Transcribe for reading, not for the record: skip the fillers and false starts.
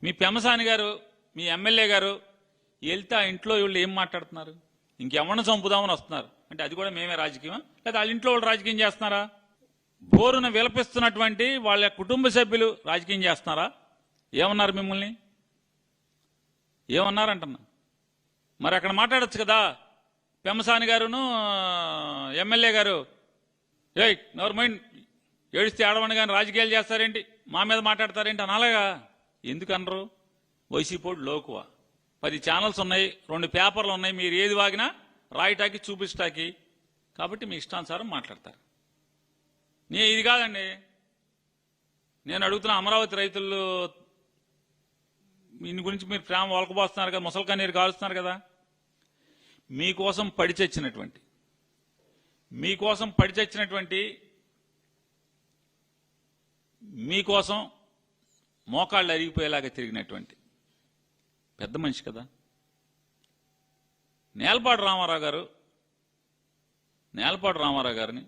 మీ పెమ్మసాని గారు, మీ ఎమ్మెల్యే గారు వెళ్తే ఆ ఇంట్లో వీళ్ళు ఏం మాట్లాడుతున్నారు? ఇంకెవరిని చంపుదామని వస్తున్నారు అంటే అది కూడా మేమే రాజకీయం, లేదా వాళ్ళ ఇంట్లో వాళ్ళు రాజకీయం చేస్తున్నారా? బోరున విలపిస్తున్నటువంటి వాళ్ళ కుటుంబ సభ్యులు రాజకీయం చేస్తున్నారా? ఏమన్నారు మిమ్మల్ని? ఏమన్నారంటున్నా? మరి అక్కడ మాట్లాడచ్చు కదా. పెమ్మసాని గారును ఎమ్మెల్యే గారు ఎవరు మైండ్ ఏడిస్తే ఆడమని కానీ రాజకీయాలు చేస్తారేంటి, మా మీద మాట్లాడతారేంటి అనాలగా. ఎందుకు అనరు? వైసీపీ లోకువ 10 ఛానల్స్ ఉన్నాయి, 2 పేపర్లు ఉన్నాయి, మీరు ఏది వాగినా రాయటాకి చూపిస్తాకి, కాబట్టి మీ ఇష్టానుసారం మాట్లాడతారు. ఇది కాదండి నేను అడుగుతున్న. అమరావతి రైతులు దీని గురించి మీరు ప్రేమ వలకబోస్తున్నారు కదా, ముసలి కన్నీరు కాలుస్తున్నారు కదా. మీకోసం పడి చచ్చినటువంటి మీకోసం మోకాళ్ళు అరిగిపోయేలాగా తిరిగినటువంటి పెద్ద మనిషి కదా నేలపాటి రామారావు గారిని